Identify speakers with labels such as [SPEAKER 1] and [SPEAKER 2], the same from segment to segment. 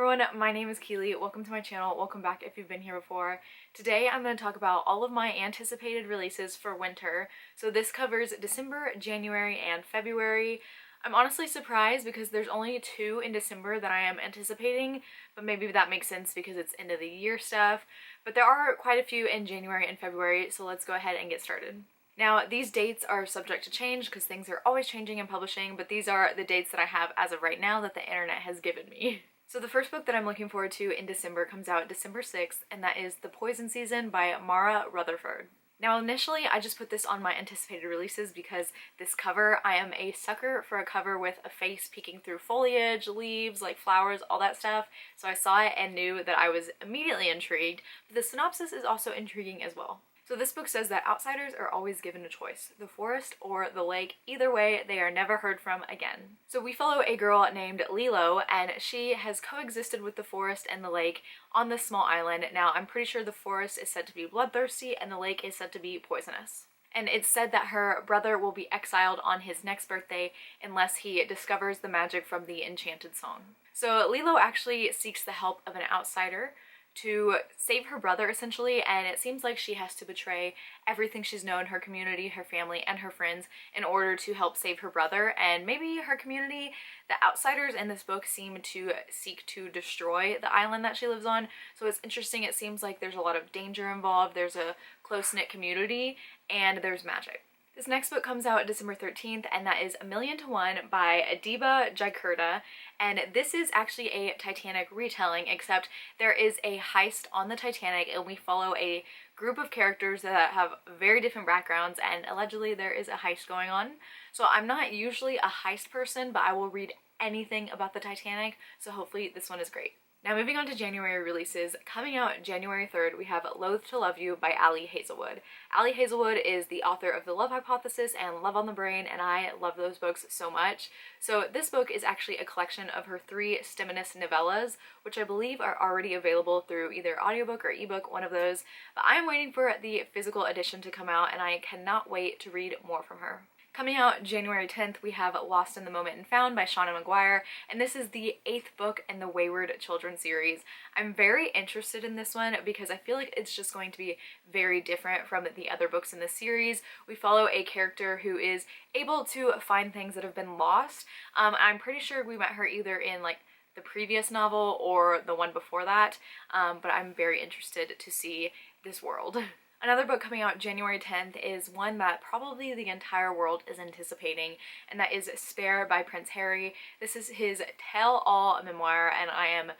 [SPEAKER 1] everyone, my name is Keely. Welcome to my channel. Welcome back if you've been here before. Today I'm going to talk about all of my anticipated releases for winter. So this covers December, January, and February. I'm honestly surprised because there's only 2 in December that I am anticipating, but maybe that makes sense because it's end of the year stuff. But there are quite a few in January and February, so let's go ahead and get started. Now, these dates are subject to change because things are always changing in publishing, but these are the dates that I have as of right now that the internet has given me. So the first book that I'm looking forward to in December comes out December 6th, and that is The Poison Season by Mara Rutherford. Now, initially, I just put this on my anticipated releases because this cover, I am a sucker for a cover with a face peeking through foliage, leaves, like flowers, all that stuff. So I saw it and knew that I was immediately intrigued, but the synopsis is also intriguing as well. So this book says that outsiders are always given a choice, the forest or the lake. Either way, they are never heard from again. So we follow a girl named Lilo, and she has coexisted with the forest and the lake on this small island. Now, I'm pretty sure the forest is said to be bloodthirsty and the lake is said to be poisonous. And it's said that her brother will be exiled on his next birthday unless he discovers the magic from the enchanted song. So Lilo actually seeks the help of an outsider to save her brother, essentially, and it seems like she has to betray everything she's known, her community, her family, and her friends in order to help save her brother and maybe her community. The outsiders in this book seem to seek to destroy the island that she lives on, so it's interesting. It seems like there's a lot of danger involved, there's a close-knit community, and there's magic. This next book comes out December 13th, and that is A Million to One by Deborah, and this is actually a Titanic retelling, except there is a heist on the Titanic, and we follow a group of characters that have very different backgrounds, and allegedly there is a heist going on. So I'm not usually a heist person, but I will read anything about the Titanic, so hopefully this one is great. Now, moving on to January releases, coming out January 3rd, we have Loathe to Love You by Ali Hazelwood. Ali Hazelwood is the author of The Love Hypothesis and Love on the Brain, and I love those books so much. So this book is actually a collection of her 3 Steminist novellas, which I believe are already available through either audiobook or ebook, one of those. But I am waiting for the physical edition to come out, and I cannot wait to read more from her. Coming out January 10th, we have Lost in the Moment and Found by Shauna McGuire, and this is the 8th book in the Wayward Children series. I'm very interested in this one because I feel like it's just going to be very different from the other books in the series. We follow a character who is able to find things that have been lost. I'm pretty sure we met her either in like the previous novel or the one before that, but I'm very interested to see this world. Another book coming out January 10th is one that probably the entire world is anticipating, and that is Spare by Prince Harry. This is his tell-all memoir, and I am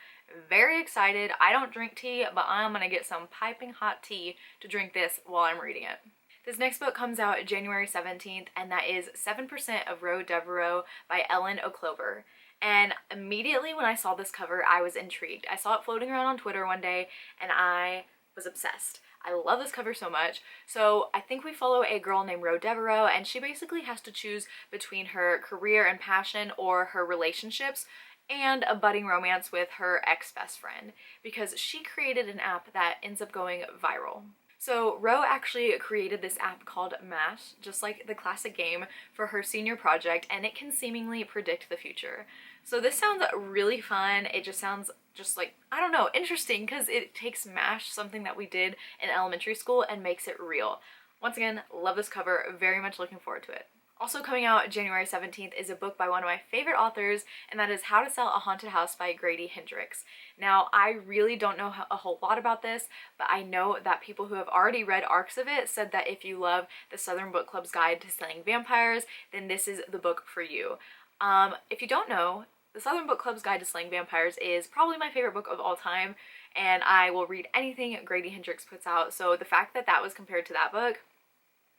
[SPEAKER 1] very excited. I don't drink tea, but I'm gonna get some piping hot tea to drink this while I'm reading it. This next book comes out January 17th, and that is 7% of Roe Devereaux by Ellen O'Clover. And immediately when I saw this cover, I was intrigued. I saw it floating around on Twitter one day, and I was obsessed. I love this cover so much. So I think we follow a girl named Roe Devereaux, and she basically has to choose between her career and passion or her relationships and a budding romance with her ex-best friend, because she created an app that ends up going viral. So Roe actually created this app called MASH, just like the classic game, for her senior project, and it can seemingly predict the future. So this sounds really fun. It just sounds just like, I don't know, interesting, because it takes MASH, something that we did in elementary school, and makes it real. Once again, love this cover, very much looking forward to it. Also coming out January 17th is a book by one of my favorite authors, and that is How to Sell a Haunted House by Grady Hendrix. Now, I really don't know a whole lot about this, but I know that people who have already read arcs of it said that if you love the Southern Book Club's Guide to Slaying Vampires, then this is the book for you. If you don't know, the Southern Book Club's Guide to Slaying Vampires is probably my favorite book of all time, and I will read anything Grady Hendrix puts out, so the fact that that was compared to that book,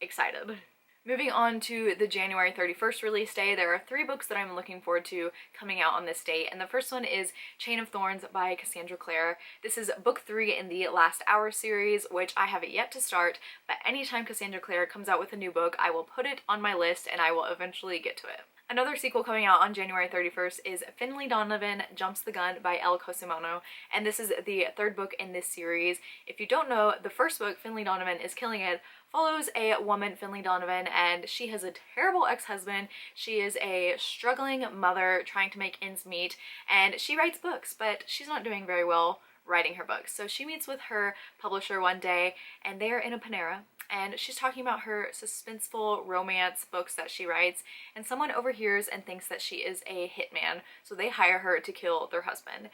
[SPEAKER 1] excited. Moving on to the January 31st release day, there are 3 books that I'm looking forward to coming out on this date, and the first one is Chain of Thorns by Cassandra Clare. This is book 3 in the Last Hour series, which I have yet to start, but anytime Cassandra Clare comes out with a new book, I will put it on my list and I will eventually get to it. Another sequel coming out on January 31st is Finley Donovan Jumps the Gun by El Cosimono, and this is the third book in this series. If you don't know, the first book, Finley Donovan is Killing It, follows a woman, Finley Donovan, and she has a terrible ex-husband. She is a struggling mother trying to make ends meet, and she writes books, but she's not doing very well writing her books. So she meets with her publisher one day, and they're in a Panera, and she's talking about her suspenseful romance books that she writes, and someone overhears and thinks that she is a hitman, so they hire her to kill their husband.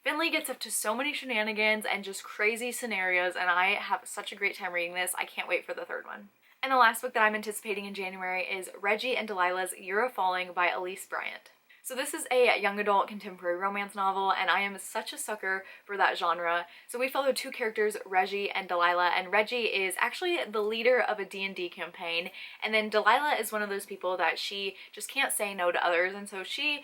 [SPEAKER 1] Finley gets up to so many shenanigans and just crazy scenarios, and I have such a great time reading this. I can't wait for the third one. And the last book that I'm anticipating in January is Reggie and Delilah's Year of Falling by Elise Bryant. So this is a young adult contemporary romance novel, and I am such a sucker for that genre. So we follow two characters, Reggie and Delilah, and Reggie is actually the leader of a D&D campaign, and then Delilah is one of those people that she just can't say no to others, and so she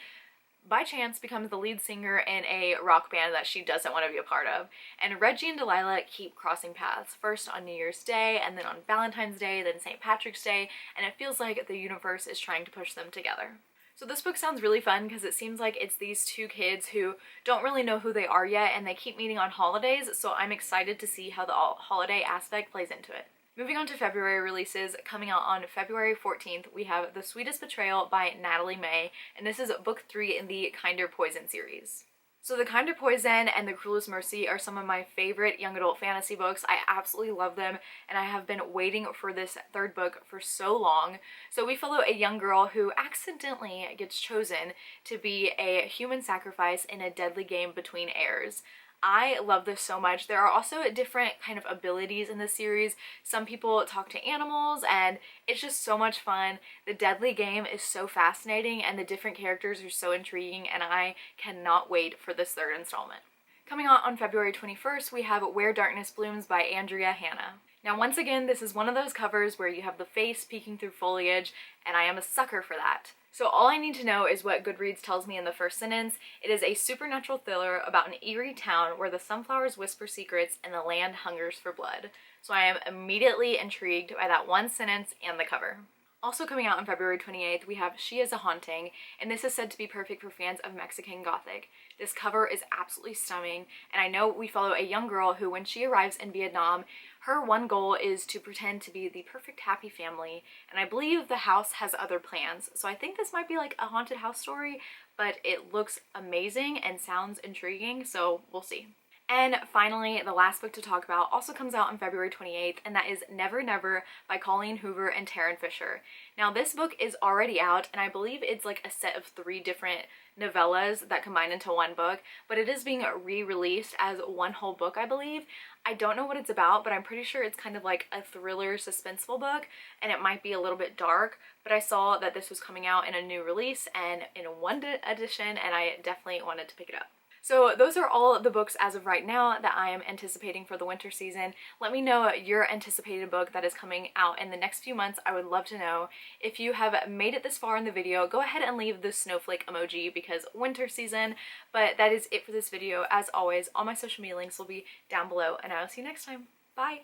[SPEAKER 1] by chance becomes the lead singer in a rock band that she doesn't want to be a part of. And Reggie and Delilah keep crossing paths, first on New Year's Day, and then on Valentine's Day, then St. Patrick's Day, and it feels like the universe is trying to push them together. So this book sounds really fun because it seems like it's these two kids who don't really know who they are yet, and they keep meeting on holidays, so I'm excited to see how the holiday aspect plays into it. Moving on to February releases, coming out on February 14th, we have The Sweetest Betrayal by Natalie May, and this is book 3 in the Kinder Poison series. So The Kinder Poison and The Cruelest Mercy are some of my favorite young adult fantasy books. I absolutely love them, and I have been waiting for this third book for so long. So we follow a young girl who accidentally gets chosen to be a human sacrifice in a deadly game between heirs. I love this so much. There are also different kind of abilities in this series. Some people talk to animals, and it's just so much fun. The deadly game is so fascinating, and the different characters are so intriguing, and I cannot wait for this third installment. Coming out on February 21st, we have Where Darkness Blooms by Andrea Hanna. Now once again, this is one of those covers where you have the face peeking through foliage, and I am a sucker for that. So all I need to know is what Goodreads tells me in the first sentence. It is a supernatural thriller about an eerie town where the sunflowers whisper secrets and the land hungers for blood. So I am immediately intrigued by that one sentence and the cover. Also coming out on February 28th, we have She is a Haunting, and this is said to be perfect for fans of Mexican Gothic. This cover is absolutely stunning, and I know we follow a young girl who, when she arrives in Vietnam, her one goal is to pretend to be the perfect happy family, and I believe the house has other plans. So I think this might be like a haunted house story, but it looks amazing and sounds intriguing, so we'll see. And finally, the last book to talk about also comes out on February 28th, and that is Never Never by Colleen Hoover and Taryn Fisher. Now this book is already out, and I believe it's like a set of 3 different novellas that combine into one book, but it is being re-released as one whole book, I believe. I don't know what it's about, but I'm pretty sure it's kind of like a thriller suspenseful book, and it might be a little bit dark, but I saw that this was coming out in a new release and in one edition, and I definitely wanted to pick it up. So those are all the books as of right now that I am anticipating for the winter season. Let me know your anticipated book that is coming out in the next few months. I would love to know. If you have made it this far in the video, go ahead and leave the snowflake emoji because winter season. But that is it for this video. As always, all my social media links will be down below, and I will see you next time. Bye!